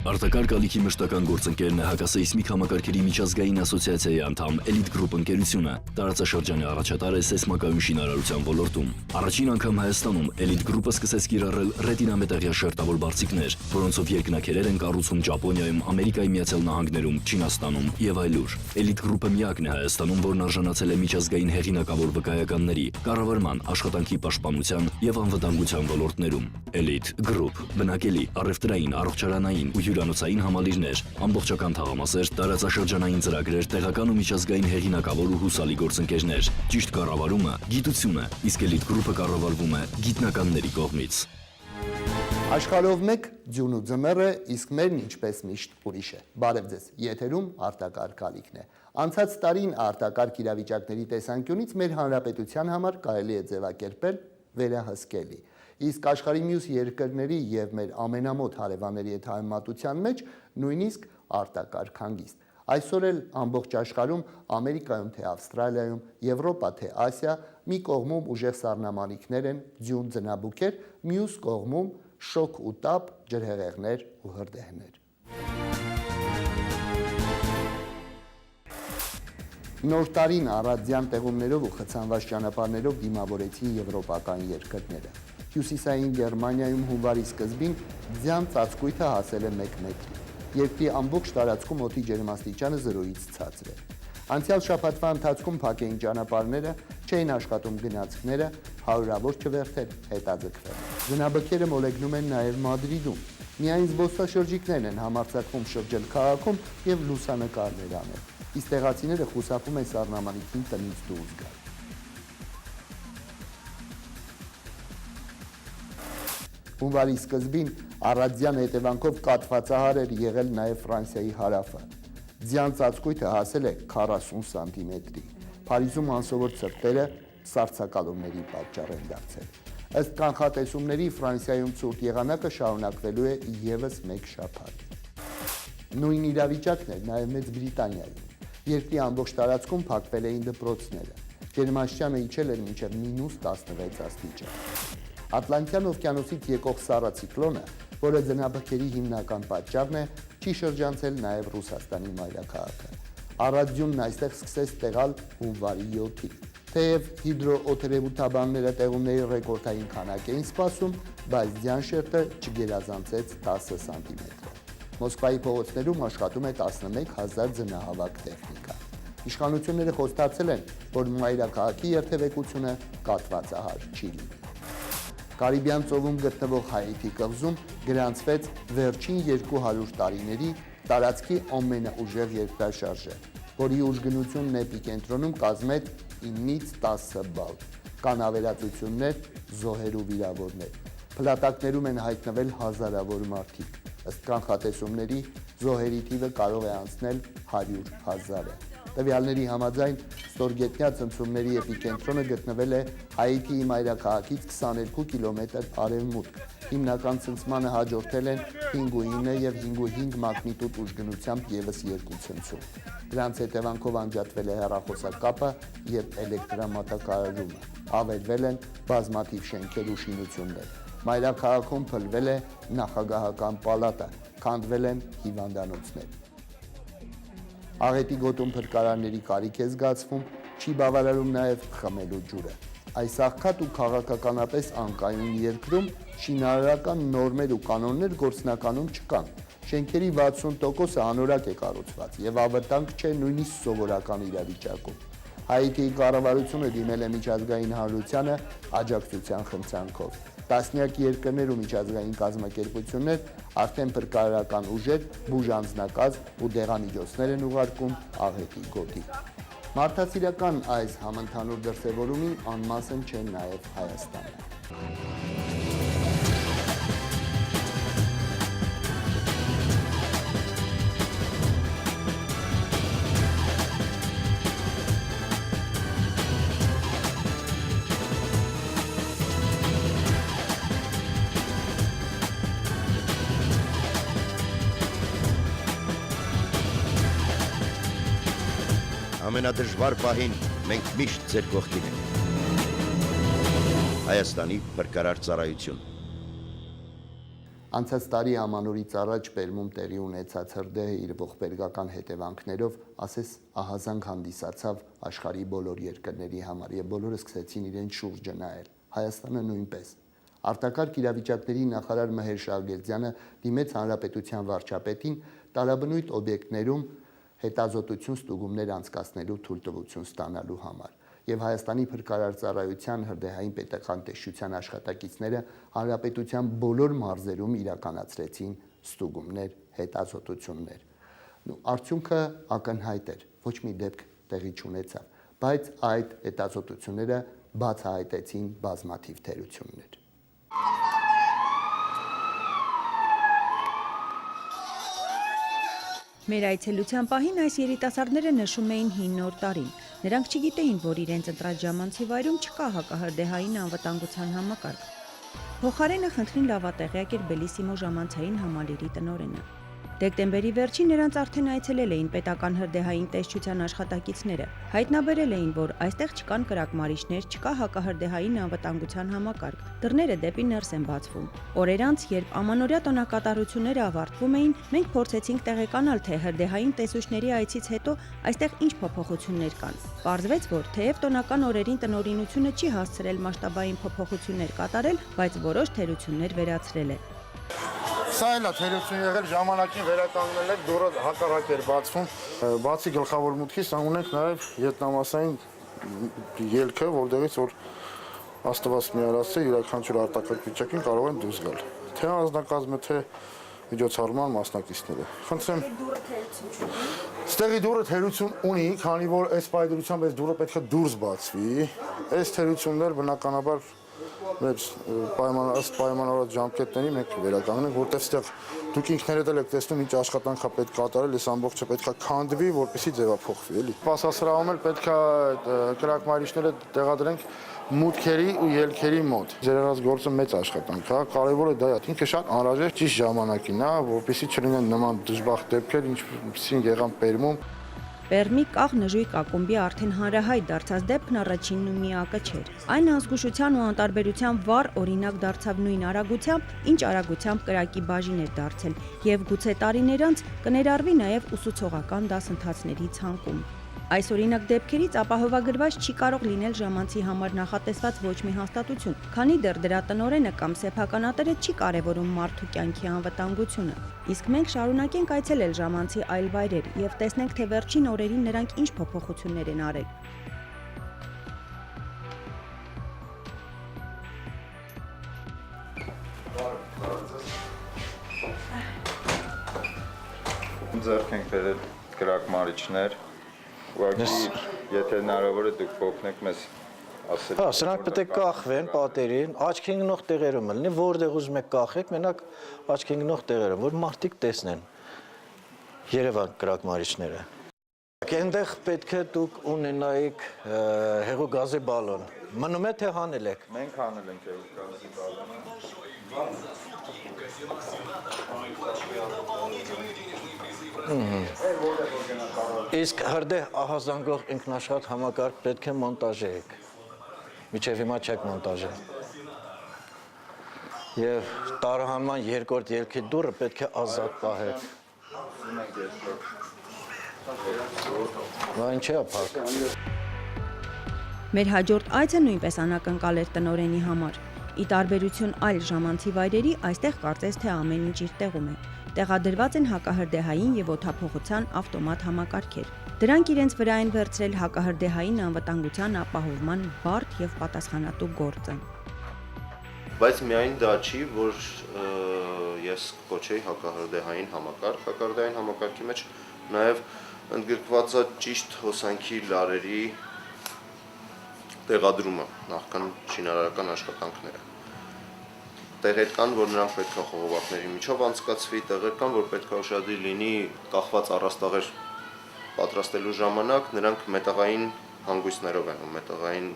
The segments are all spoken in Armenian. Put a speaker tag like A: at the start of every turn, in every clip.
A: Արտակարգ ալիքի մշտական գործընկերն է հակասեյսմիկ համակարգերի միջազգային ասոցիացիայի անդամ Elite Group ընկերությունը, տարածաշրջանի առաջատար է սեյսմակայուն շինարարության ոլորտում։ Առաջին անգամ Հայաստանում Elite Group-ը սկսեց կիրառել ռետինամետաղյա շերտավոր բարձիկներ, որոնցով երկնաքերեր են կառուցում Ճապոնիայում, Ամերիկայի Միացյալ Նահանգներում, Չինաստանում եւ այլուր։ Elite Group-ը միակն է Հայաստանում, որն արժանացել է միջազգային հեղինակավոր վկայականների, կառավարման, աշխատանքի պաշտպանության եւ անվտանգության ոլորտներում։ Elite Group բնակելի, առևտրային, առողջարանային ու հյուրանոցային համալիրներ, ամբողջական թաղամասեր, տարածաշրջանային ծրագրեր, տեղական ու միջազգային հեղինակավոր ու հուսալի գործընկերներ, ճիշտ կառավարումը, գիտությունը, իսկ Elite Group-ը կառավարվում է գիտնականների կողմից։
B: Աշխարհով մեկ ձյուն ու ձմեռ է, իսկ մերն ինչպես միշտ ուրիշ է։ Բարև ձեզ, եթերում արտակարգ ալիքն է։ Անցած տարին արտակարգ իրավիճակների տեսանկյունից մեր հանրապետության համար կարելի է ձևակերպել վերահսկելի։ Իսկ աշխարհի մյուս երկրների եւ մեր ամենամոտ հարևանների հետ համեմատության մեջ նույնիսկ արտակարգ հանգիստ։ Այսօր էլ ամբողջ աշխարհում Ամերիկայում թե Ավստրալիայում, Եվրոպա թե Ասիա մի կողմում ուժեղ սառնամանիքներ են, ձյուն ձնաբուքեր, մյուս կողմում շոկ ու տապ, ջրհեղեղներ ու հրդեհներ։ Նոր տարին առածյան տեղումներով ու խցանված ճանապարհներով դիմավորեցին եվրոպական երկրները։ Հյուսիսային Գերմանիայում հունվարի սկզբին ձյան ծածկույթը հասել է 1 մետրի։ Երկրի ամբողջ տարածքում օդի ջերմաստիճանը 0-ից ցածր է։ Անցյալ շաբաթվա ընթացքում փակ էին ճանապարհները, չէին աշխատում գնացքները, հարյուրավոր չվերթեր հետաձգվել։ Ձնաբքերը մոլեգնում են նաև Մադրիդում։ Միայն զբոսաշրջիկներն են համարձակվում շրջել քաղաքում եւ լուսանկարներ անել։ Իսկ տեղացիները խուսափում են սառնամանիքին տնից դուրս գալ։ Հունվարի սկզբին առածյան հետևանքով կաթվածահար էր եղել նաև Ֆրանսիայի հարավը։ Ձյան ծածկույթը հասել է 40 սանտիմետրի։ Փարիզում անսովոր ցրտերը սառցակալումների պատճառ են դարձել։ Ըստ կանխատեսումների Ֆրանսիայում ցուրտ եղանակը շարունակվելու է ևս 1 շաբաթ։ Նույն իրավիճակն էր նաև Մեծ Բրիտանիայում։ Երկրի ամբողջ տարածքում փակվել էին դպրոցները։ Ջերմաստիճանը իջել էր մինչև -16 աստիճան։ Ատլանտյան օվկիանոսից եկող սառը ցիկլոնը, որը ձնաբքերի հիմնական պատճառն է, չի շրջանցել նաև Ռուսաստանի մայրաքաղաքը։ Առածյունն այստեղ սկսեց տեղալ հունվարի 7-ին։ Թեև հիդրոօթերևութաբանները տեղումների ռեկորդային քանակ էին սպասում, բայց ձյան շերտը չգերազանցեց 10 սանտիմետր։ Մոսկվայի փողոցներում աշխատում է 11,000 ձնահավաք տեխնիկա։ Իշխանությունները խոստացել են, որ մայրաքաղաքի երթևեկությունը կաթվածահար չի լինի։ Կարիբյան ծովում գտնվող Հայիթի կղզում գրանցվեց վերջին 200 տարիների տարածքի ամենաուժեղ երկրաշարժը, որի ուժգնությունն էպիկենտրոնում կազմեց 9-ից 10 բալ։ Կան ավերածություններ, զոհեր ու վիրավորներ։ Փլատակներում են հայտնվել հազարավոր մարդիկ։ Ըստ կանխատեսումների զոհերի թիվը կարող է անցնել 100,000-ը։ Տվյալների համաձայն ստորգետնյա ցնցումների էպիկենտրոնը գտնվել է Հայիթիի մայրաքաղաքից 22 կիլոմետր արևմուտք։ Հիմնական ցնցմանը հաջորդել են 5.9 եւ 5.5 մագնիտուդ ուժգնությամբ ևս 2 ցնցում։ Դրանց հետևանքով անջատվել է հեռախոսակապը եւ էլեկտրամատակարարումը։ Ավերվել են բազմաթիվ շենքեր ու շինություններ։ Մայրաքաղաքում փլվել է նախագահական պալատը, քանդվել են հիվանդանոցներ։ Աղետի գոտում փրկարարների կարիք է զգացվում, չի բավարարում նաև խմելու ջուրը։ Այս աղքատ ու քաղաքականապես անկայուն երկրում շինարարական նորմեր ու կանոններ գործնականում չկան։ Շենքերի 60%-ը անորակ է կառուցված եւ ավտանգ չէ նույնիսկ սովորական իրավիճակում։ Հայիթիի կառավարությունը դիմել է միջազգային հանրությանը աջակցության խնդրանքով։ Տասնյակ երկրներ ու միջազգային կազմակերպություններ արդեն փրկարարական ուժեր, բուժանձնակազմ ու դեղամիջոցներ են ուղարկում աղետի գոտի։ Մարդասիրական այս համընդհանուր դրսևորումին անմասն չէ նաև Հայաստանը։
C: Ամենադժվար պահին մենք միշտ ձեր կողքին ենք։ Հայաստանի փրկարար ծառայություն։
B: Անցած տարի ամանորից առաջ Պերմում տեղի ունեցած հրդեհը իր ողբերգական հետևանքներով ասես ահազանգ հանդիսացավ աշխարհի բոլոր երկրների համար եւ բոլորը սկսեցին իրեն շուրջը նայել։ Հայաստանը նույնպես։ Արտակարգ իրավիճակների նախարար Մհեր Շահգերդյանը դիմեց Հանրապետության վարչապետին տարաբնույթ օբյեկտներում հետազոտություն ստուգումներ անցկացնելու թույլտվություն ստանալու համար։ Եվ Հայաստանի փրկարար ծառայության հրդեհային պետական տեսչության աշխատակիցները հանրապետության բոլոր մարզերում իրականացրեցին ստուգումներ, հետազոտություններ։ Արդյունքը ակնհայտ էր, ոչ մի դեպք տեղի չունեցավ, բայց այդ հետազոտությունները բացահայտեցին բազմաթիվ թերություններ։
D: Մեր այցելության պահին այս երիտասարդները նշում էին հին նոր տարին։ Նրանք չգիտեին, որ իրենց ընտրած ժամանցի վայրում չկա հակահրդեհային անվտանգության համակարգ։ Փոխարենը խնդրին լավատեղյակ էր Բելիսիմո ժամանցային համալիրի տնօրենը։ Դեկտեմբերի վերջին նրանց արդեն այցելել էին պետական հրդեհային տեսչության աշխատակիցները։ Հայտնաբերել էին, որ այստեղ չկան կրակմարիչներ, չկա հակահրդեհային անվտանգության համակարգ։ Դռները դեպի ներս են բացվում։ Օրեր անց, երբ ամանորյա տոնակատարությունները ավարտվում էին, մենք փորձեցինք տեղեկանալ, թե հրդեհային տեսուչների այցից հետո այստեղ ինչ փոփոխություններ կան։ Պարզվեց, որ թեև տոնական օրերին տնօրինությունը չի հասցրել մասշտաբային փոփոխություններ կատարել, բայց որոշ թերություններ վերացրել է։
E: Սա էլ է թերություն եղել, ժամանակին վերականգնել եք, դուրը հակառակ էր բացվում։ Բացի գլխավոր մուտքից, ունենք նաև ետնամասային ելքը, որտեղից որ Աստված միարացե յուրաքանչյուր արտակարգ վիճակին կարող են դուրս գալ։ Թե անձնակազմը, թե միջոցառման մասնակիցները։ Խնդրեմ, ստեղի դուրը թերություն ունի, քանի որ այս պայդրությամբ այս դուրը պետք է դուրս բացվի։ Այս թերություններ բնականաբար մեր պայմանավորված ժամկետների մենք վերականգնենք, որտեղ ստեղ դուք ինքներդ եք տեսնում ինչ աշխատանք է պետք կատարել, այս ամբողջը պետք է քանդվի, որպեսզի ձևափոխվի, էլի։ Սպասասրահում էլ պետք է կրակմարիչները տեղադրենք մուտքերի ու ելքերի մոտ։ Ձերեղած գործը մեծ աշխատանք է, կարևորը դա է, ինքը շատ անհրաժեշտ ճիշտ ժամանակին է, որպեսզի չլինեն նման դժբախտ դեպքեր, ինչպիսին եղան Պերմում։
D: Պերմի կաղ նժույգ ակումբի արդեն հանրահայտ դարձած դեպքն առաջինն ու միակը չէր։ Այն անզգուշության ու անտարբերության վառ օրինակ դարձավ նույն արագությամբ, ինչ արագությամբ կրակի բաժին էր դարձել, եւ գուցե տարիներ անց կներառվի նաեւ ուսուցողական դասընթացների ցանկում։ Այս օրինակ դեպքերից ապահովագրված չի կարող լինել ժամանցի համար նախատեսված ոչ մի հաստատություն, քանի դեռ դրա տնօրենը կամ սեփականատերը չի կարևորում մարդու կյանքի անվտանգությունը։ Իսկ մենք շարունակենք այցելել ժամանցի այլ վայրեր եւ տեսնենք, թե վերջին օրերին նրանք ինչ փոփոխություններ են արել։
F: Ձեռք ենք բերել կրակմարիչներ, ուղղակի եթե հնարավոր է դուք օգնեք մեզ ասել։
G: Հա, սրանք պետք է կախվեն պատերին, աչքի ընկնող տեղերում լինի, որտեղ ուզում եք կախեք, մենակ աչքի ընկնող տեղերում, որ մարդիկ տեսնեն Երևան կրակմարիչները։ Այնտեղ պետք է դուք ունենայիք հեղուգազի բալոն։ Մնում է թե հանել եք։
F: Մենք հանել ենք հեղուգազի բալոնը։
G: Իսկ հրդեհ ահազանգող ինքնաշխատ համակարգ պետք է մոնտաժեք։ Միջև հիմա չեք մոնտաժել։ Եվ տարհանման երկրորդ ելքի դուռը պետք է ազատ պահեք։ Բա ինչ է փակ։
D: Մեր հաջորդ այցը նույնպես անակնկալ էր տնօրենի համար։ Ի տարբերություն այլ ժամանցի վայրերի, այստեղ կարծես թե ամեն ինչ իր տեղում է։ Տեղադրված են հակահրդեհային եւ օդափոխության ավտոմատ համակարգեր։ Դրանք իրենց վրա են վերցրել հակահրդեհային անվտանգության ապահովման բարդ եւ պատասխանատու գործը։
C: Բայց միայն դա չի, որ ես կոչեի հակահրդեհային համակարգ, հակահրդեհային համակարգի մեջ նաև ընդգրկված է ճիշտ հոսանքի լարերի տեղադրումը, նախքան շինարարական աշխատանքները։ Տեղեր կան, որ նրանք պետք է խողովակների միջով անցկացվի, տեղեր կան, որ պետք է ուշադրի լինի կախված առաստաղեր պատրաստելու ժամանակ, նրանք մետաղային հանգույցներով են, մետաղային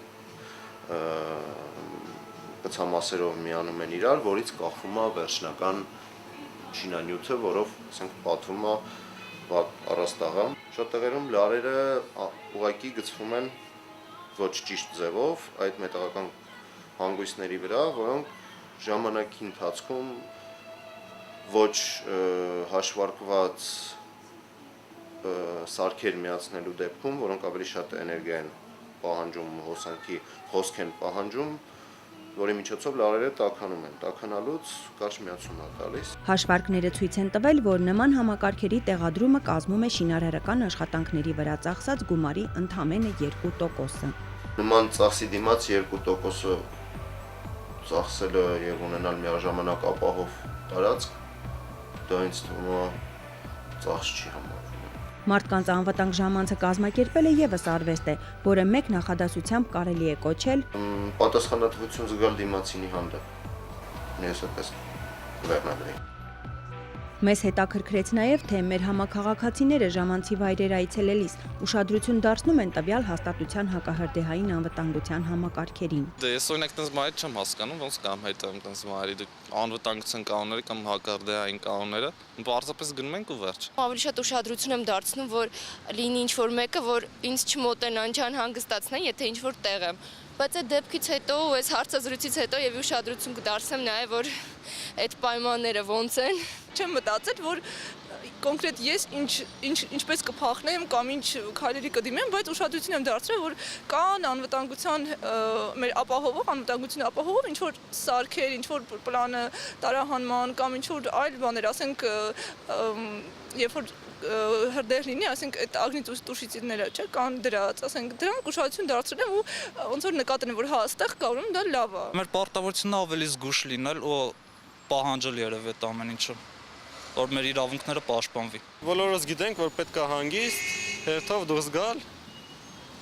C: կցամասերով միանում են իրար, որից կախվում է վերջնական շինանյութը, որով, ասենք, պատվում է առաստաղը։ Շատ տեղերում լարերը ուղղակի գցվում են ոչ ճիշտ ձևով այդ մետաղական հանգույցների վրա, որոնք ժամանակի ընթացքում ոչ հաշվարկված սարքեր միացնելու դեպքում, որոնք ավելի շատ էներգիա են պահանջում, հոսք են պահանջում, որի միջոցով լարերը տաքանում են, տաքանալուց կարճ միացում է տալիս։
D: Հաշվարկները ցույց են տվել, որ նման համակարգերի տեղադրումը կազմում է շինարարական աշխատանքների վրա ծախսած գումարի ընդամենը 2%-ը։
C: Նման ծախսի դիմաց 2%-ը ծախսելը եւ ունենալ միաժամանակ ապահով տարածք, դա ինձ թվում է ծախս չի համարվում։
D: Մարդկանց անվտանգ ժամանցը կազմակերպելը եւս արվեստ է, որը մեկ նախադասությամբ կարելի է կոչել
C: Պատասխանատվություն զգալ դիմացինի հանդեպ։ Ես այդպես վերնագրի։
D: Մեզ հետաքրքրեց նաև, թե մեր համակարգացիները ժամանցի վայրեր այցելելիս ուշադրություն դարձնում են տվյալ հաստատության հակահրդեհային անվտանգության համակարգերին։
H: Դե ես օրինակ տես մայր չեմ հասկանում, ոնց կամ հետո տես մայրի անվտանգության կանոնները կամ հակահրդեհային կանոնները, պարզապես գնում ենք ու վերջ։
I: Ավելի շատ ուշադրություն եմ դարձնում, որ լինի ինչ-որ մեկը, որ ինձ չմոտենան, չանհանգստացնեն, եթե ինչ-որ տեղ եմ։ Բայց այդ դեպքից հետո ու այս հարցազրույցից հետո եւ ուշադրություն կդարձնեմ նաեւ, որ այդ պայմանները ոնց են։
J: Չեմ մտածել, որ կոնկրետ ես ինչպես կփախնեմ կամ ինչ քայլերի կդիմեմ, բայց ուշադրություն եմ դարձրել, որ կան անվտանգության մեր ապահովող, անվտանգությունը ապահովող ինչ-որ սարքեր, ինչ-որ պլանը տարահանման կամ ինչ-որ այլ բաներ, ասենք, երբ որ հրդեհ լինի, ասենք այդ ագնի տուշիցիդները, չէ, կան դրած, ասենք դրանք ուշադրություն դարձրել եմ ու ոնց որ նկատել եմ, որ հա, այստեղ կա, ուրեմն դա լավ է։
H: Մեր պարտավորությունն ավելի զգուշ լինել ու պահանջել երևի այդ ամեն ինչը, որ մեր իրավունքները պաշտպանվի։
K: Բոլորս գիտենք, որ պետք է հանգիստ, հերթով դուրս գալ,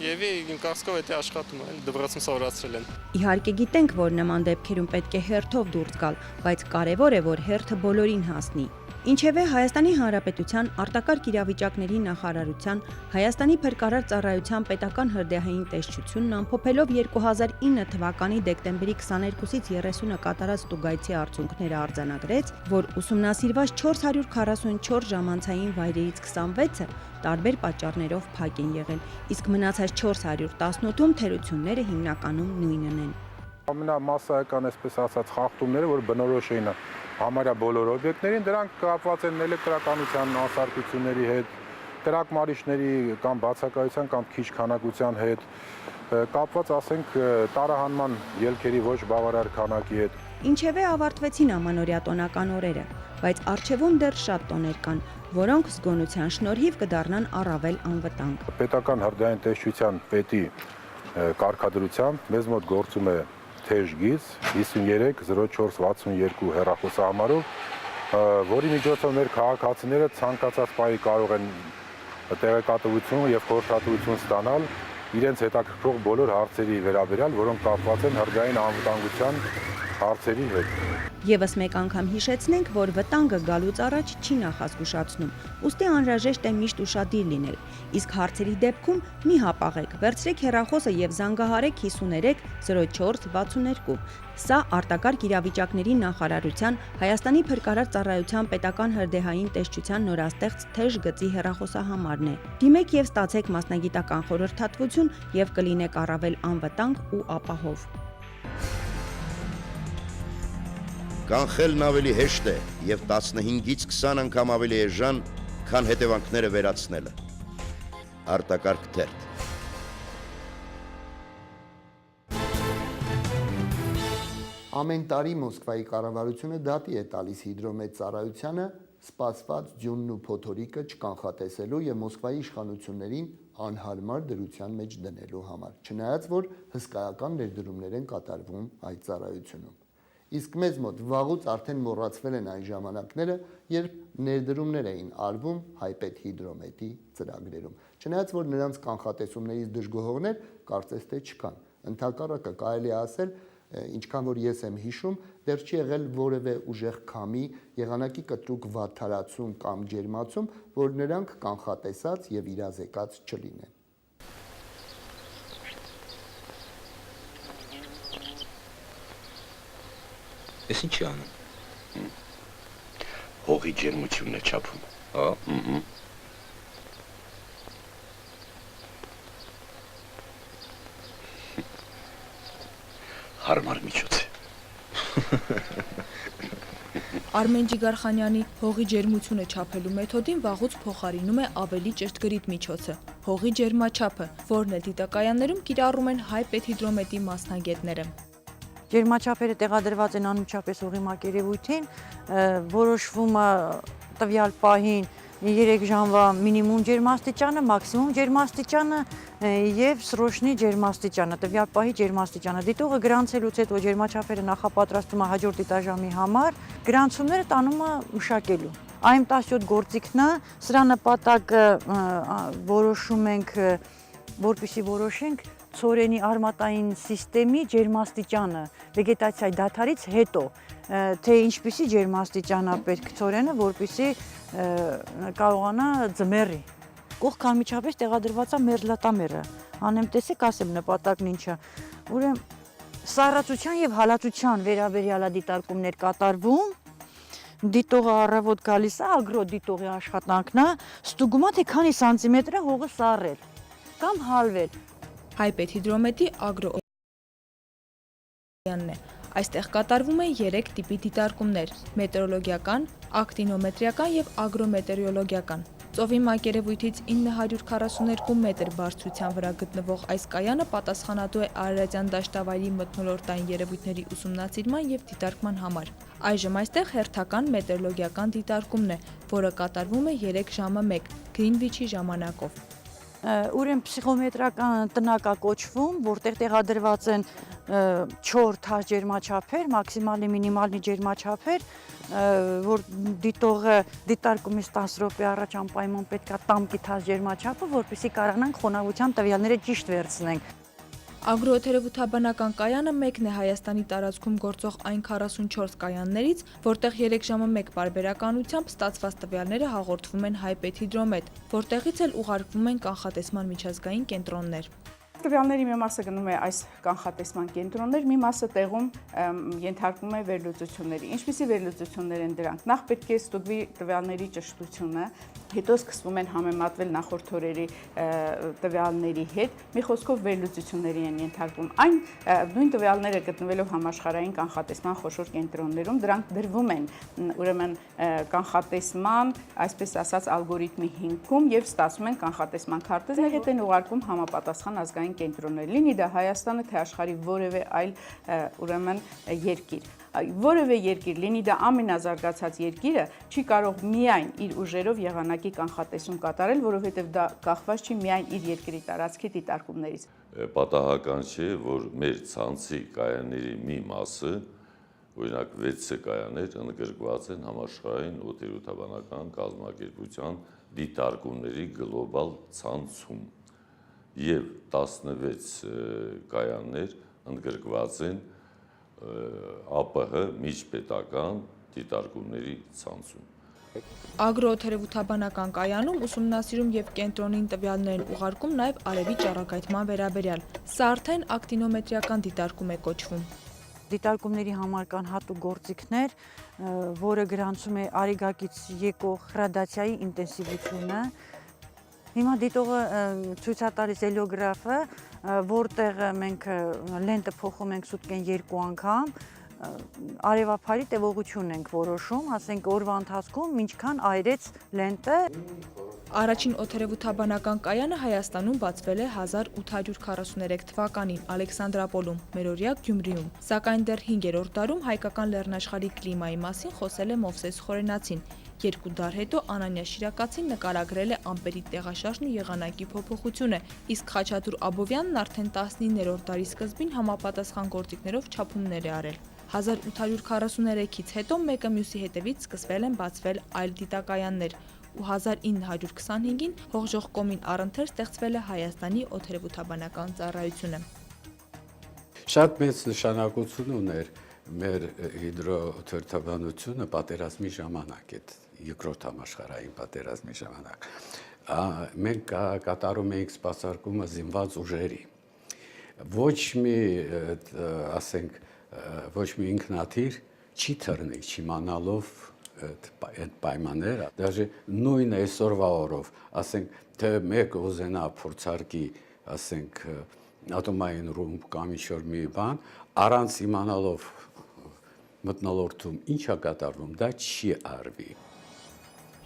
K: եւ իմ կարծիքով դա աշխատում է, դպրոցում սովորացրել են։
D: Իհարկե գիտենք, որ նման դեպքերում պետք է հերթով դուրս գալ, բայց կարևոր է, որ հերթը բոլորին հասնի։ Ինչևէ Հայաստանի Հանրապետության արտակարգ իրավիճակների նախարարության Հայաստանի փրկարար ծառայության պետական հրդեհային տեսչությունն ամփոփելով 2009 թվականի դեկտեմբերի 22-ից 30-ը կատարած տուգայցի արդյունքները արձանագրեց, որ ուսումնասիրված 444 ժամանցային վայրերից 26-ը տարբեր պատճառներով փակ են եղել, իսկ մնացած 418-ում թերությունները հիմնականում նույնն են։
E: Ամենամասսայական, այսպես ասած, խախտումները, որ բնորոշ էին համարյա բոլոր օբյեկտներին, դրանք կապված են էլեկտրականության անսարքությունների հետ, կրակմարիչների կամ բացակայության կամ քիչ քանակության հետ, կապված, ասենք, տարահանման ելքերի ոչ բավարար քանակի հետ։
D: Ինչևէ ավարտվեցին ամանորյա տոնական օրերը, բայց առջևում դեռ շատ տոներ կան, որոնք զգոնության շնորհիվ կդառնան առավել անվտանգ։
E: Պետական հրդեհային տեսչության պետի կարգադրությամբ մեզ մոտ գործում է թեժ գիծ 530462 հեռախոսահամարով, որի միջոցով մեր քաղաքացիները ցանկացած պահի կարող են տեղեկատվություն եւ խորհրդատվություն ստանալ իրենց հետաքրքրող բոլոր հարցերի վերաբերյալ, որոնք կապված են հրդեհային անվտանգության հարցերի հետ։
D: Եվս մեկ անգամ հիշեցնենք, որ վտանգը գալուց առաջ չի նախազգուշացնում, ուստի անհրաժեշտ է միշտ ուշադիր լինել, իսկ հարցերի դեպքում մի հապաղեք, վերցրեք հեռախոսը եւ զանգահարեք 53 04 62։ Սա արտակարգ իրավիճակների նախարարության Հայաստանի փրկարար ծառայության պետական հրդեհային տեսչության նորաստեղծ թեժ գծի հեռախոսահամարն է։ Դիմեք եւ ստացեք մասնագիտական խորհրդատվություն եւ կլինեք առավել անվտանգ ու ապահով։
L: Կանխելն ավելի հեշտ է եւ 15-ից 20 անգամ ավելի էժան, քան հետևանքները վերացնելը։ Արտակարգ թերթ։
B: Ամեն տարի Մոսկվայի կառավարությունը դատի է տալիս հիդրոմետ ծառայությանը սպասված ձյունն ու փոթորիկը չկանխատեսելու եւ Մոսկվայի իշխանություններին անհարմար դրության մեջ դնելու համար, չնայած որ հսկայական ներդրումներ են կատարվում այդ ծառայությունում։ Իսկ մեզ մոտ վաղուց արդեն մոռացվել են այն ժամանակները, երբ ներդրումներ էին արվում հայպետ հիդրոմետի ծրագրերում։ Չնայած որ նրանց կանխատեսումներից դժգոհողներ կարծես թե չկան։ Ընդհակառակը կարելի է ասել, ինչքան որ ես եմ հիշում, դեռ չի եղել որևէ ուժեղ քամի, եղանակի կտրուկ վատթարացում կամ ջերմացում, որ նրանք կանխատեսած եւ իրազեկած չլինեն։
M: Ես ինչի անում։
L: Հողի ջերմությունն է չափում։ Հա։ Հարմար միջոց է։
J: Արմեն Ջիգարխանյանի հողի ջերմությունը չափելու մեթոդին վաղուց փոխարինում է ավելի ճշտգրիտ միջոցը՝ հողի ջերմաչափը, որն էլ դիտակայաններում կիրառում են հայ պետհիդրոմետի մասնագետները։
N: Ջերմաչափերը տեղադրված են անմիջապես հողի մակերևույթին, որոշվում է տվյալ պահին 3 ժամվա մինիմում ջերմաստիճանը, մաքսիմում ջերմաստիճանը եւ սրոշնի ջերմաստիճանը, տվյալ պահի ջերմաստիճանը։ Դիտողը գրանցելուց հետո ջերմաչափերը նախապատրաստում է հաջորդ դիտաժամի համար, գրանցումները տանում է մշակելու։ Այն 17 գործիքն է, սրա նպատակը որոշում ենք, որպեսզի որոշենք ցորենի արմատային սիստեմի ջերմաստիճանը վեգետացիայի դադարից հետո, թե ինչպիսի ջերմաստիճան է պետք ցորենը, որպեսզի կարողանա ձմեռի։ Կողք անմիջապես տեղադրված է մերլատամերը։ Անեմ տեսեք, ասեմ նպատակն ինչ է։ Ուրեմն սառացության եւ հալածության վերաբերյալ դիտարկումներ կատարվում։ Դիտողը առավոտ գալիս է, ագրո դիտողի աշխատանքն է, ստուգում է թե քանի սանտիմետր է հողը սառել կամ հալվել։
J: Հայ պետհիդրոմետի ագրոօրյանն է։ Այստեղ կատարվում են 3 տիպի դիտարկումներ՝ մետրոլոգիական, ակտինոմետրիական եւ ագրոմետեորոլոգիական։ Ծովի մակերևույթից 942 մետր բարձրության վրա գտնվող այս կայանը պատասխանատու է արարատյան դաշտավայրի մթնոլորտային երևույթների ուսումնասիրման եւ դիտարկման համար։ Այժմ այստեղ հերթական մետրոլոգիական դիտարկումն է, որը կատարվում է 3 ժամը 1 Գրինվիչի ժամանակով։
N: Ուրեմն պսիխոմետրական տնակ է կոչվում, որտեղ տեղադրված են 4 թաց ջերմաչափեր, մաքսիմալի մինիմալի ջերմաչափեր, որ դիտողը դիտարկումից 10 րոպե առաջ անպայման պետք է տամկի թաց ջերմաչափը, որպեսզի կարողանանք խոնավության տվյալները ճիշտ վերցնենք։
J: Ագրոթերապևտաբանական կայանը մեկն է Հայաստանի տարածքում գործող այն 44 կայաններից, որտեղ 3 ժամը 1 պարբերականությամբ ստացված տվյալները հաղորդվում են հայ պետհիդրոմետ, որտեղից էլ ուղարկվում են կանխատեսման միջազգային կենտրոններ։
O: Տվյալների մի մասը գնում է այս կանխատեսման կենտրոններ, մի մասը տեղում ենթարկվում է վերլուծությունների։ Ինչպիսի վերլուծություններ են դրանք։ Նախ պետք է ստուգվի տվյալների ճշտությունը, հետո սկսվում են համեմատվել նախորդ օրերի տվյալների հետ, մի խոսքով վերլուծությունների են ենթարկվում։ Այն նույն տվյալները գտնվելով համաշխարհային կանխատեսման խոշոր կենտրոններում, դրանք դրվում են ուրեմն կանխատեսման, այսպես ասած, ալգորիթմի հիմքում եւ ստացվում են կանխատեսման քարտեզներ, հետ են ուղարկվում համապատասխան ազգային կենտրոններ, լինի դա Հայաստանը, թե աշխարհի որևէ այլ ուրեմն երկիր։ Որևէ երկիր, լինի դա ամենազարգացած երկիրը, չի կարող միայն իր ուժերով եղանակի կանխատեսում կատարել, որովհետև դա կախված չի միայն իր երկրի տարածքի դիտարկումներից։
P: Պատահական չէ, որ մեր ցանցի կայանների մի մասը, օրինակ 6 կայաններ ընդգրկված են համաշխարհային օդերոթաբանական կազմակերպության դիտարկումների գլոբալ ցանցում եւ 16 կայաններ ընդգրկված են ԱՊՀ միջպետական դիտարկումների ցանցում։
J: Ագրոթերապևտաբանական կայանում ուսումնասիրում եւ կենտրոնին տվյալներ են ուղարկում նաեւ արևի ճառագայթման վերաբերյալ։ Սա արդեն ակտինոմետրիական դիտարկում է կոչվում։
N: Դիտարկումների համար կան հատուկ գործիքներ, որը գրանցում է արիգակից եկող ռադիացիայի ինտենսիվությունը։ Հիմա դիտողը ցույց է տալիս էլիոգրաֆը, որտեղ մենք լենտը փոխում ենք սուտկեն 2 անգամ, արևափարի տևողությունն ենք որոշում, ասենք օրվա ընթացքում ինչքան այրեց լենտը։
J: Առաջին օդերևութաբանական կայանը Հայաստանում բացվել է 1843 թվականին Ալեքսանդրապոլում, մերօրյա Գյումրիում, սակայն դեռ 5-րդ դարում հայկական լեռնաշխարհի կլիմայի մասին խոսել է Մովսես Խորենացին։ 2 դար հետո Անանյա Շիրակացին նկարագրել է ամպերի տեղաշարժն ու եղանակի փոփոխությունը, իսկ Խաչատուր Աբովյանն արդեն 19-րդ դարի սկզբին համապատասխան գործիքներով չափումներ է արել։ 1843-ից հետո մեկը մյուսի հետևից սկսվել են բացվել այլ դիտակայաններ, ու 1925-ին Հողժողկոմին առընթեր ստեղծվել է Հայաստանի օդերևութաբանական ծառայությունը։
Q: Շատ մեծ նշանակություն ուներ մեր հիդրոթերապևտաբանությունը պատերազմի ժամանակ, այդ երկրորդ համաշխարհային պատերազմի ժամանակ։ Մենք կատարում էինք սպասարկումը զինված ուժերի։ Ոչ մի, ասենք, ոչ մի ինքնաթիռ չի թռնի չիմանալով այդ պայմանները, դաժե նույն այսօրվա օրով, ասենք, թե մեկ ուզենա փորձարկի, ասենք, ատոմային ռումբ կամ ինչ-որ մի բան, առանց իմանալով մթնոլորտում ինչա կատարվում, դա չի արվի։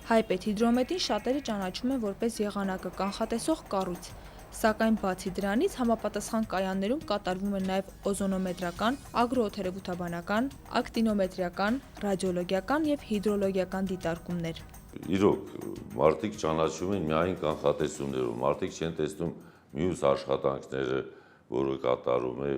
J: Հայպեթհիդրոմետրին շատերը ճանաչում են որպես եղանակը կանխատեսող կառույց, սակայն բացի դրանից համապատասխան կայաններում կատարվում են նաև օզոնոմետրական, ագրոօթերևութաբանական, ակտինոմետրիական, ռադիոլոգիական եւ հիդրոլոգիական դիտարկումներ։
P: Իրոք, մարդիկ ճանաչում են միայն կանխատեսումներով, մարդիկ չեն տեսնում մյուս աշխատանքները, որը կատարում է,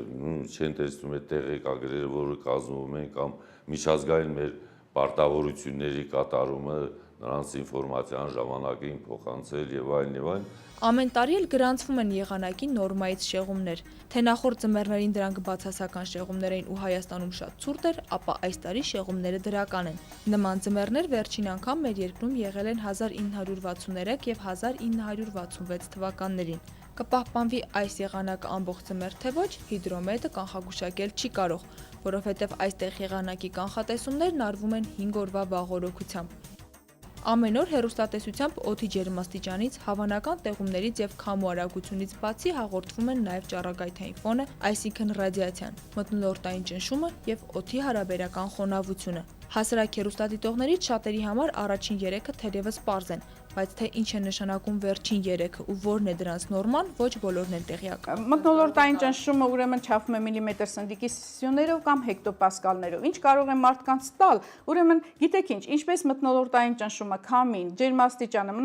P: չեն տեսնում է տեղեկագրերը, որը կազմում են կամ միջազգային մեր պարտավորությունների կատարումը, նրանց ինֆորմացիան ժամանակին փոխանցել եւ այլն։
J: Ամեն տարի էլ գրանցվում են եղանակի նորմայից շեղումներ, թե նախորդ ձմեռներին դրանք բացասական շեղումներ էին ու Հայաստանում շատ ցուրտ էր, ապա այս տարի շեղումները դրական են։ Նման ձմեռներ վերջին անգամ մեր երկրում եղել են 1963 եւ 1966 թվականներին։ Կպահպանվի այս եղանակը ամբողջ ձմեռ թե ոչ, հիդրոմետրը կանխագուշակել չի կարող, որովհետև այստեղ եղանակի կանխատեսումներն արվում են 5 օրվա վաղօրոքությամբ։ Ամեն օր հեռուստատեսությամբ օդի ջերմաստիճանից, հավանական տեղումներից եւ քամու արագությունից բացի հաղորդվում են նաեւ ճառագայթային ֆոնը, այսինքն ռադիացիան, մթնոլորտային ճնշումը եւ օդի հարաբերական խոնավությունը։ Հասարակ հեռուստադիտողներից շատերի համար առաջին 3-ը թերևս պարզ են, բայց թե ինչ է նշանակում վերջին 3-ը ու որն է դրանց նորման, ոչ բոլորն են տեղյակ։
O: Մթնոլորտային ճնշումը ուրեմն չափվում է միլիմետր սնդիկի սյուններով կամ հեկտոպասկալներով։ Ինչ կարող է մարդկանց տալ, ուրեմն գիտեք ինչ, ինչպես մթնոլորտային ճնշումը, քամին, ջերմաստիճանը,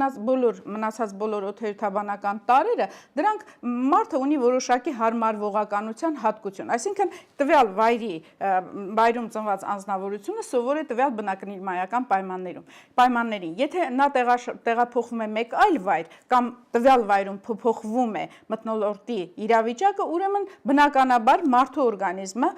O: մնացած բոլոր օդերթաբանական տարրերը, դրանք մարդը ունի որոշակի հարմարվողականության հատկություն։ Այսինքն տվյալ վայրում ծնված անձնավորությունը սովոր է տվյալ բնակնիրմայական պայմաններին։ Եթե նա տեղափոխվում է մեկ այլ վայր կամ տվյալ վայրում փոփոխվում է մթնոլորտի իրավիճակը, ուրեմն բնականաբար մարդու օրգանիզմը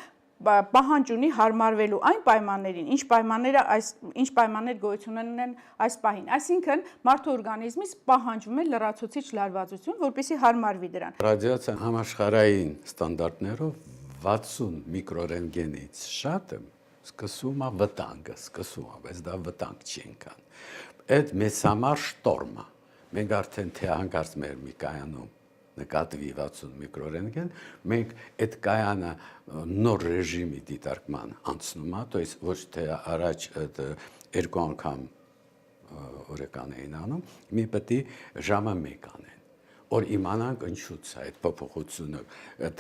O: պահանջ ունի հարմարվելու այն պայմաններին, ինչ պայմաններ գոյություն ունեն այս պահին։ Այսինքն մարդու օրգանիզմից պահանջվում է լրացուցիչ լարվածություն, որպեսզի հարմարվի դրան։
Q: Ռադիացիան համաշխարհային ստանդարտներով 60 միկրոռենտգենից շատը սկսում է վտանգը, բայց դա վտանգ չի ընկան։ Այդ մեծ համար շտորմ է։ Մենք արդեն թե հանկարծ մեր մի կայանում նկատվի 60 միկրոռենտգեն, մենք այդ կայանը նոր ռեժիմի դիտարկման անցնում է, то есть ոչ թե առաջ երկու անգամ օրական էին անում, մի պետք է ժամը մեկ անեն, որ իմանանք ինչու՞ է այդ փոփոխությունը,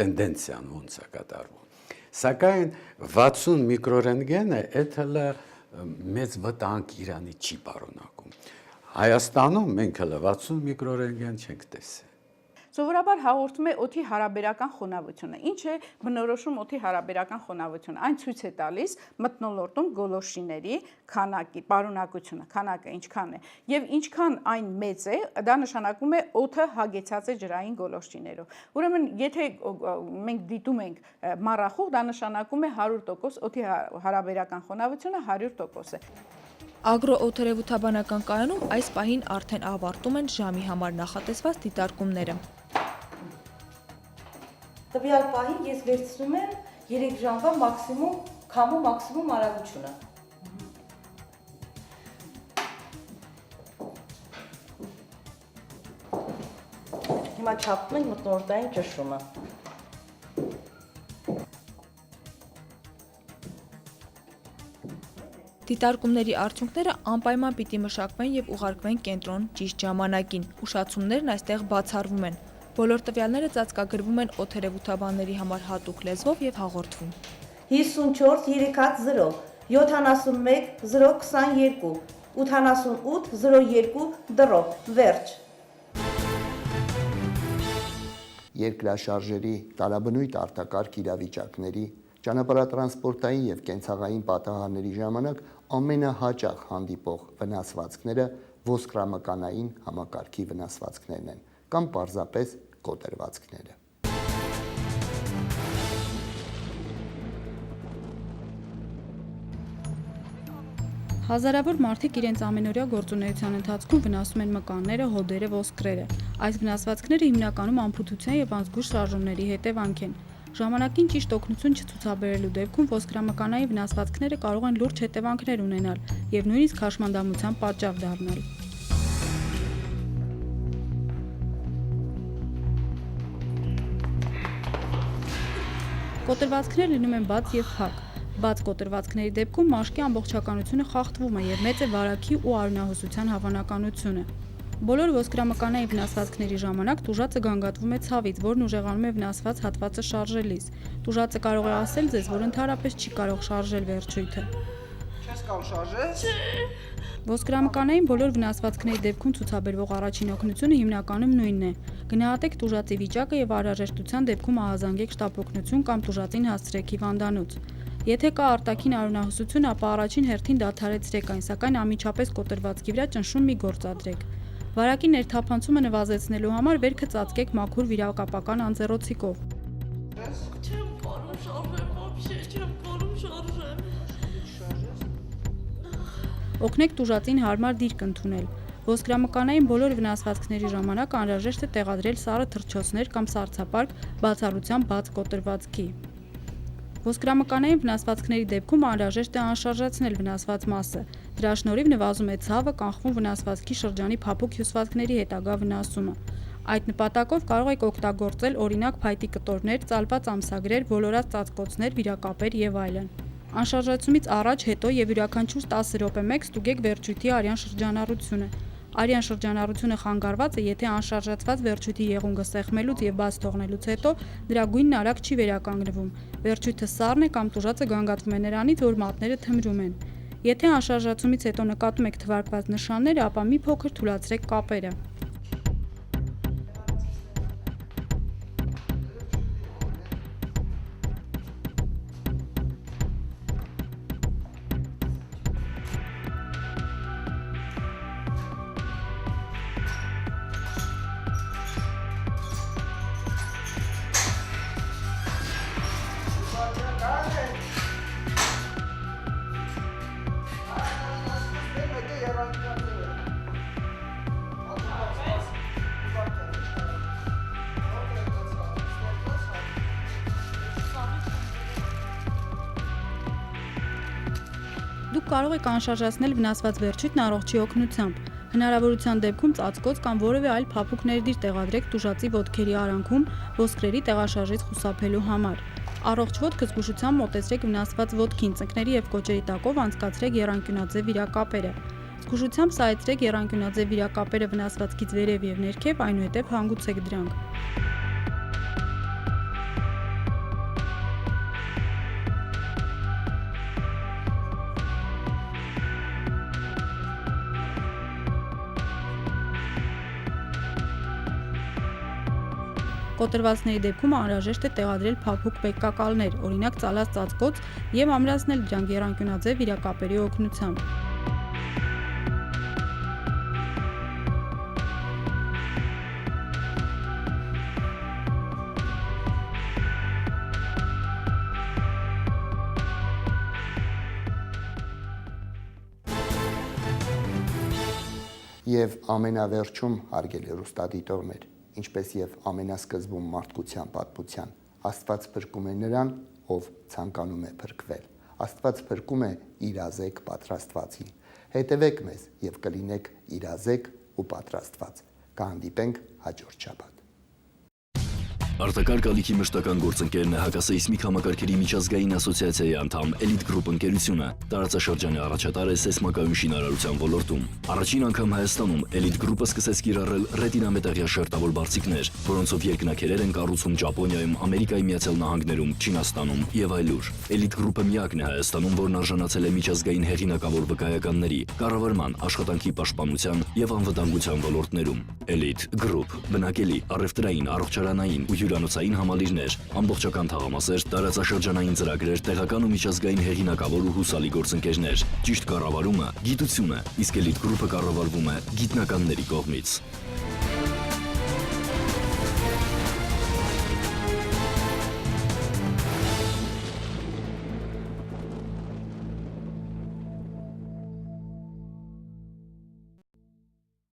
Q: տենդենցիան ոնց է կատարվում։ Սակայն 60 միկրոռենտգենը այդ հələ մեծ վտանգ Իրանի չի պարունակում։ Հայաստանում մենք հələ 60 միկրոռենտգեն չենք տեսել։
O: Սովորաբար հաղորդում է օդի հարաբերական խոնավությունը։ Ինչ է բնորոշում օդի հարաբերական խոնավությունը։ Այն ցույց է տալիս մթնոլորտում գոլորշիների քանակի, պարունակությունը, քանակը ինչքան է։ Եվ ինչքան այն մեծ է, դա նշանակում է օդը հագեցած է ջրային գոլորշիներով։ Ուրեմն, եթե մենք դիտում ենք մառախուղ, դա նշանակում է 100%, օդի հարաբերական խոնավությունը 100% է։
J: Ագրոօթերևութաբանական կայանում այս պահին արդեն ավարտում են ժամի համար նախատեսված դիտարկումները։
N: Տվյալ պահին ես վերցնում եմ 3 ժամվա մաքսիմում քամու մաքսիմում արագությունը։ Հիմա չափում ենք մթնոլորտային ճնշումը։
J: Դիտարկումների արդյունքները անպայման պիտի մշակվեն եւ ուղարկվեն կենտրոն ճիշտ ժամանակին։ Ուշացումներն այստեղ բացառվում են։ Բոլոր տվյալները ծածկագրվում են օթերևութաբանների համար հատուկ լեզվով եւ հաղորդվում։
N: 54 300 71 022 88 02 դրոպ վերջ։
B: Երկրաշարժերի տարաբնույթ արտակարգ իրավիճակների, ճանապարհատրանսպորտային եւ կենցաղային պատահարների ժամանակ ամենահաճախ հանդիպող վնասվածքները ոսկրամկանային համակարգի վնասվածքներն են կամ պարզապես կոտրվածքները։
R: Հազարավոր մարդիկ իրենց ամենօրյա գործունեության ընթացքում վնասում են մկանները, հոդերը, ոսկրերը։ Այս վնասվածքները հիմնականում անփութության եւ անզգույշ շարժումների հետևանք են։ Ժամանակին ճիշտ օգնություն չցուցաբերելու դեպքում ոսկրամկանային վնասվածքները կարող են լուրջ հետևանքներ ունենալ եւ նույնիսկ հաշմանդամության պատճառ դառնալ։ Կոտրվածքներ լինում են բաց եւ փակ։ Բաց կոտրվածքների դեպքում մաշկի ամբողջականությունը խախտվում է եւ մեծ է վարակի ու արյունահոսության հավանականությունը։ Բոլոր ոսկրամկանային վնասվածքների ժամանակ տուժածը գանգատվում է ցավից, որն ուժեղանում է վնասված հատվածը շարժելիս։ Տուժածը կարող է ասել ձեզ, որ ընդհանրապես չի կարող շարժել վերջույթը։
E: Չես կարող շարժել։
R: Ոսկրամկանային բոլոր վնասվածքների դեպքում ցուցաբերվող առաջին օգնությունը հիմնականում նույնն է։ Գնահատեք տուժածի վիճակը եւ անհրաժեշտության դեպքում ահազանգեք շտապօգնություն կամ տուժածին հասցրեք հիվանդանոց։ Եթե կա արտաքին արյունահոսություն, ապա առաջին հերթին դադարեցրեք այն, սակայն անմիջապես կոտրվածքի վրա ճնշում մի գործադրեք։ Վարակի ներթափանցումը նվազեցնելու համար վերքը ծածկեք մաքուր վիրակապական անձեռոցիկով։
J: Չեմ կարող շարժեմ, вообще չեմ կարող շարժեմ։
R: Օգնեք տուժածին հարմար դիրք ընդունել։ Ոսկրամկանային բոլոր վնասվածքների ժամանակ անհրաժեշտ է տեղադրել սառը թռչոցներ կամ սառցապարկ բացառությամբ բաց կոտրվածքի։ Ոսկրամկանային վնասվածքների դեպքում անհրաժեշտ է անշարժացնել վնասված մասը։ Դրա շնորհիվ նվազում է ցավը, կանխվում վնասվածքի շրջանի փափուկ հյուսվածքների հետագա վնասումը։ Այդ նպատակով կարող եք օգտագործել օրինակ փայտի կտորներ, ծալված ամսագրեր, ոլորած ծածկոցներ, վիրակապեր եւ այլն։ Անշարժացումից առաջ, հետո եւ յուրաքանչյուր 10 րոպե մեկ ստուգեք վերջույթի արյան շրջանառությունը։ Արյան շրջանառությունը խանգարված է, եթե անշարժացված վերջույթի եղունգը սեղմելուց եւ բաց թողնելուց հետո դրա գույնն արագ չի վերականգնվում։ Վերջույթը սառն է կամ տուժածը գանգատվում է նրանից, որ մատները թմրում են։ Եթե անշարժացումից հետո նկատում եք թվարկված նշաններ, ապա մի փոքր թուլացրեք կապերը։ Դուք կարող եք անշարժացնել վնասված վերջույթն առողջի օգնությամբ։ Հնարավորության դեպքում ծածկոց կամ որևէ այլ փափուկ ներդիր տեղադրեք տուժածի ոտքերի արանքում ոսկրերի տեղաշարժից խուսափելու համար։ Առողջ ոտքը զգուշությամբ մոտեցրեք վնասված ոտքին, ծնկների եւ կոճերի տակով անցկացրեք եռանկյունաձև վիրակապերը։ Զգուշությամբ սայեցրեք եռանկյունաձև վիրակապերը վնասվածքից վերև եւ ներքև, այնուհետեւ հանգուցեք դրանք։ Կոտրվածքների դեպքում անհրաժեշտ է տեղադրել փափուկ պեկկակալներ, օրինակ ծալած ծածկոց եւ ամրացնել դրանք եռանկյունաձև վիրակապերի օգնությամբ։
B: Եվ ամենավերջում հարգելի հեռուստադիտողներ, ինչպես եւ ամենասկզբում մարդկության պատմության, Աստված փրկում է նրան, ով ցանկանում է փրկվել։ Աստված փրկում է իրազեկ պատրաստվածին։ Հետևեք մեզ եւ կլինեք իրազեկ ու պատրաստված։ Կհանդիպենք հաջորդ շաբաթ։
A: Արտակարգ ալիքի մշտական գործընկերն է հակասեյսմիկ համակարգերի միջազգային ասոցիացիայի անդամ Elite Group ընկերությունը, տարածաշրջանի առաջատար է սեյսմակայուն շինարարության ոլորտում։ Առաջին անգամ Հայաստանում Elite Group-ը սկսեց կիրառել ռետինամետաղյա շերտավոր բարձիկներ, որոնցով երկնաքերեր են կառուցում Ճապոնիայում, Ամերիկայի Միացյալ Նահանգներում, Չինաստանում եւ այլուր։ Elite Group-ը միակն է Հայաստանում, որն արժանացել է միջազգային հեղինակավոր վկայականների, կառավարման, աշխատանքի պաշտպանության եւ անվտանգության ոլորտներում։ Elite Group բնակելի, առևտրային, առողջարանային ու հյուրանոցային համալիրներ, ամբողջական թաղամասեր, տարածաշրջանային ծրագրեր, տեղական ու միջազգային հեղինակավոր ու հուսալի գործընկերներ։ Ճիշտ կառավարումը գիտություն է, իսկ Elite Group-ը կառավարվում է գիտնականների կողմից։